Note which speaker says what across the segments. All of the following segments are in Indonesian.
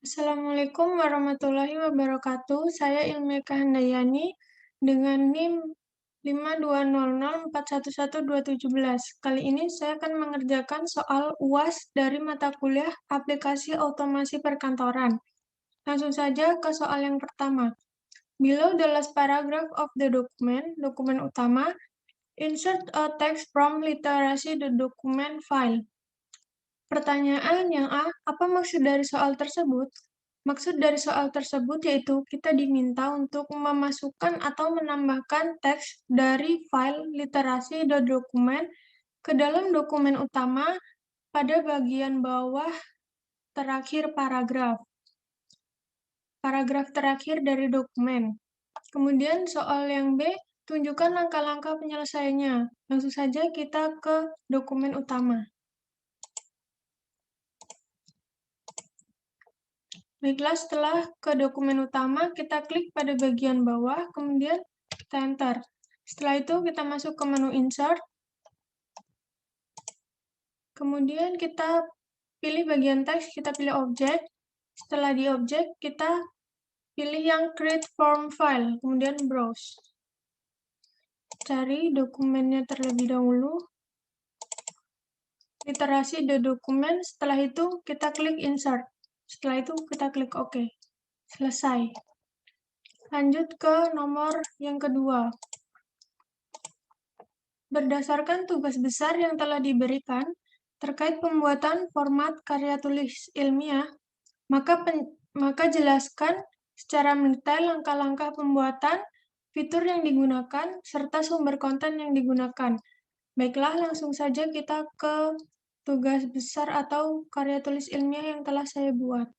Speaker 1: Assalamualaikum warahmatullahi wabarakatuh. Saya Ilmeka Handayani dengan NIM 52004112017. Kali ini saya akan mengerjakan soal UAS dari mata kuliah Aplikasi Otomasi Perkantoran. Langsung saja ke soal yang pertama. Below the last paragraph of the document, dokumen utama, insert a text from literasi the document file. Pertanyaan yang A, apa maksud dari soal tersebut? Maksud dari soal tersebut yaitu kita diminta untuk memasukkan atau menambahkan teks dari file literasi.dokumen ke dalam dokumen utama pada bagian bawah terakhir paragraf. Paragraf terakhir dari dokumen. Kemudian soal yang B, tunjukkan langkah-langkah penyelesaiannya. Langsung saja kita ke dokumen utama. Baiklah, setelah ke dokumen utama, kita klik pada bagian bawah, kemudian kita enter. Setelah itu, kita masuk ke menu Insert. Kemudian kita pilih bagian teks, kita pilih objek. Setelah di objek, kita pilih yang Create Form File, kemudian Browse. Cari dokumennya terlebih dahulu. Literasi the dokumen, setelah itu kita klik Insert. Setelah itu kita klik OK. Selesai. Lanjut ke nomor yang kedua. Berdasarkan tugas besar yang telah diberikan terkait pembuatan format karya tulis ilmiah, maka jelaskan secara mendetail langkah-langkah pembuatan, fitur yang digunakan, serta sumber konten yang digunakan. Baiklah, langsung saja kita ke tugas besar atau karya tulis ilmiah yang telah saya buat.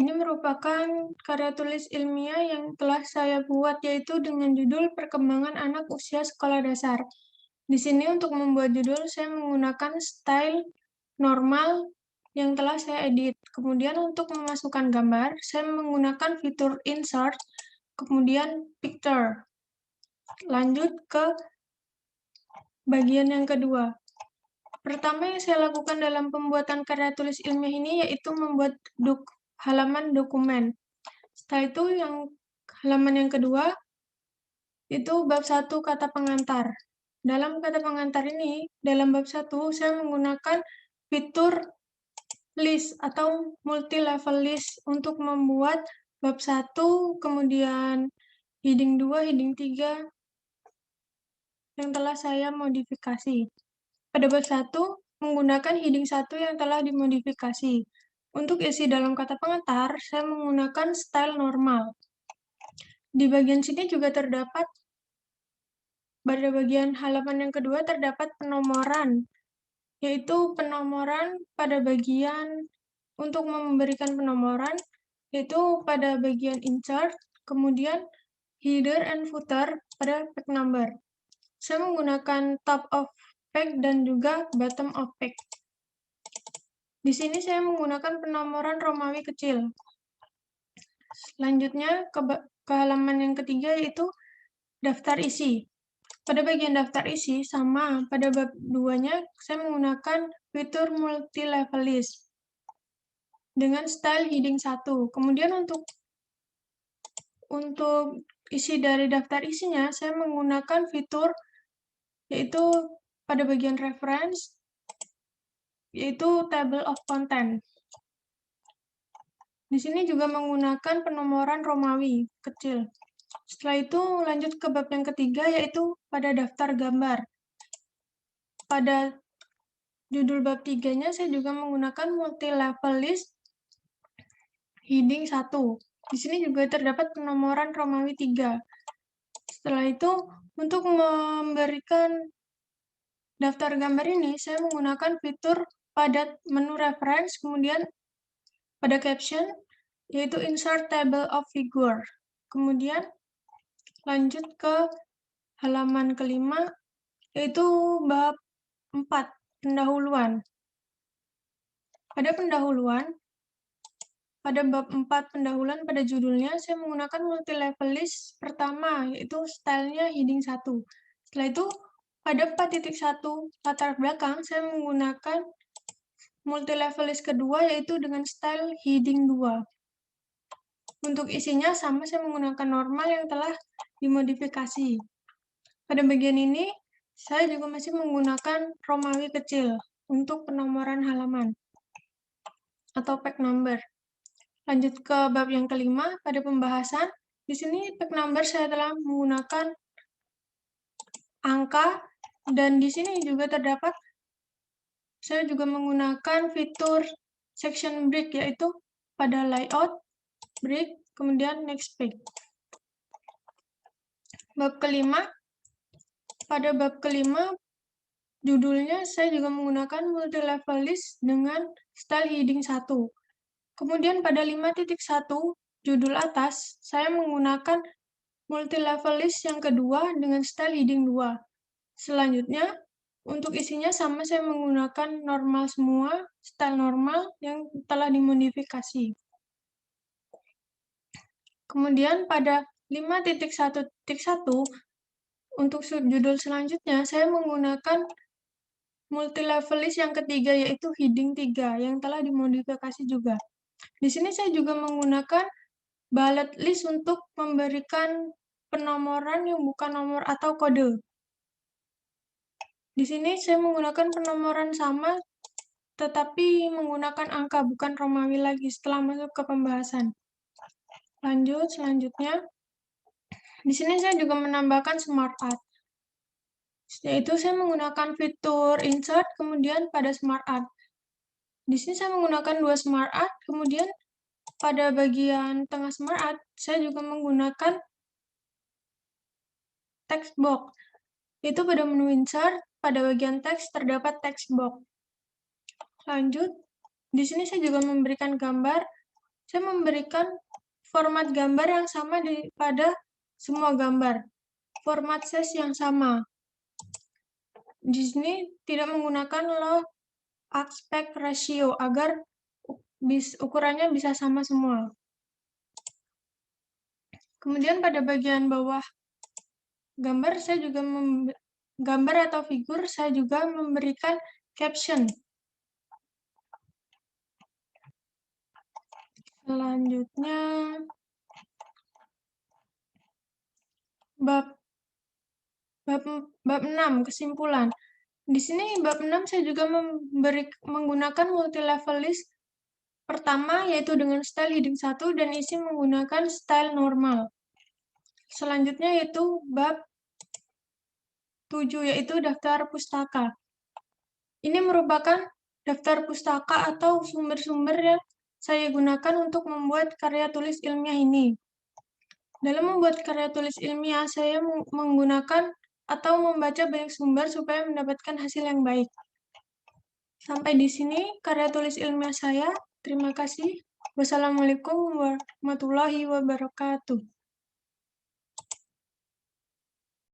Speaker 1: Ini merupakan karya tulis ilmiah yang telah saya buat, yaitu dengan judul Perkembangan Anak Usia Sekolah Dasar. Di sini untuk membuat judul, saya menggunakan style normal yang telah saya edit. Kemudian untuk memasukkan gambar, saya menggunakan fitur insert, kemudian picture. Lanjut ke bagian yang kedua. Pertama yang saya lakukan dalam pembuatan karya tulis ilmiah ini yaitu membuat halaman dokumen. Setelah itu yang halaman yang kedua itu bab 1 kata pengantar. Dalam kata pengantar ini, dalam bab 1 saya menggunakan fitur list atau multi-level list untuk membuat bab 1, kemudian heading 2, heading 3 yang telah saya modifikasi. Pada bab 1, menggunakan heading 1 yang telah dimodifikasi. Untuk isi dalam kata pengantar, saya menggunakan style normal. Di bagian sini juga terdapat, pada bagian halaman yang kedua terdapat penomoran, yaitu penomoran pada bagian untuk memberikan penomoran, yaitu pada bagian insert, kemudian header and footer pada page number. Saya menggunakan top of page dan juga bottom of page. Di sini saya menggunakan penomoran Romawi kecil. Selanjutnya ke halaman yang ketiga yaitu daftar isi. Pada bagian daftar isi, sama pada bab 2-nya, saya menggunakan fitur multi-level list dengan style heading 1. Kemudian untuk isi dari daftar isinya, saya menggunakan fitur yaitu pada bagian reference, yaitu table of content. Di sini juga menggunakan penomoran Romawi kecil. Setelah itu lanjut ke bab yang ketiga yaitu pada daftar gambar. Pada judul bab 3-nya saya juga menggunakan multi-level list heading 1. Di sini juga terdapat penomoran Romawi 3. Setelah itu untuk memberikan daftar gambar ini saya menggunakan fitur pada menu reference, kemudian pada caption yaitu insert table of figure. Kemudian lanjut ke halaman kelima, yaitu bab 4, pendahuluan. Pada pendahuluan, pada bab 4 pendahuluan pada judulnya, saya menggunakan multi-level list pertama, yaitu stylenya heading 1. Setelah itu, pada 4.1 latar belakang, saya menggunakan multi-level list kedua, yaitu dengan style heading 2. Untuk isinya sama, saya menggunakan normal yang telah dimodifikasi. Pada bagian ini, saya juga masih menggunakan Romawi kecil untuk penomoran halaman atau page number. Lanjut ke bab yang kelima, pada pembahasan. Di sini page number saya telah menggunakan angka, dan di sini juga terdapat saya juga menggunakan fitur section break, yaitu pada layout, break, kemudian next page. Bab kelima, pada bab kelima, judulnya saya juga menggunakan multi-level list dengan style heading 1. Kemudian pada 5.1, judul atas, saya menggunakan multi-level list yang kedua dengan style heading 2. Selanjutnya, untuk isinya sama, saya menggunakan normal semua, style normal yang telah dimodifikasi. Kemudian pada 5.1.1, untuk judul selanjutnya, saya menggunakan multi-level list yang ketiga, yaitu heading 3, yang telah dimodifikasi juga. Di sini saya juga menggunakan bullet list untuk memberikan penomoran yang bukan nomor atau kode. Di sini saya menggunakan penomoran sama, tetapi menggunakan angka, bukan Romawi lagi setelah masuk ke pembahasan. Lanjut, selanjutnya. Di sini saya juga menambahkan smart art, yaitu saya menggunakan fitur insert, kemudian pada smart art. Di sini saya menggunakan dua smart art, kemudian pada bagian tengah smart art, saya juga menggunakan text box. Itu pada menu insert, pada bagian teks terdapat text box. Lanjut, di sini saya juga memberikan gambar. Saya memberikan format gambar yang sama pada semua gambar. Format size yang sama. Di sini tidak menggunakan low aspect ratio agar ukurannya bisa sama semua. Kemudian pada bagian bawah gambar, saya juga gambar atau figur, saya juga memberikan caption. Selanjutnya, bab 6, kesimpulan. Di sini bab 6 saya juga menggunakan multi-level list pertama, yaitu dengan style heading 1 dan isi menggunakan style normal. Selanjutnya yaitu bab 7, yaitu daftar pustaka. Ini merupakan daftar pustaka atau sumber-sumber yang saya gunakan untuk membuat karya tulis ilmiah ini. Dalam membuat karya tulis ilmiah, saya menggunakan atau membaca banyak sumber supaya mendapatkan hasil yang baik. Sampai di sini karya tulis ilmiah saya. Terima kasih. Wassalamualaikum warahmatullahi wabarakatuh.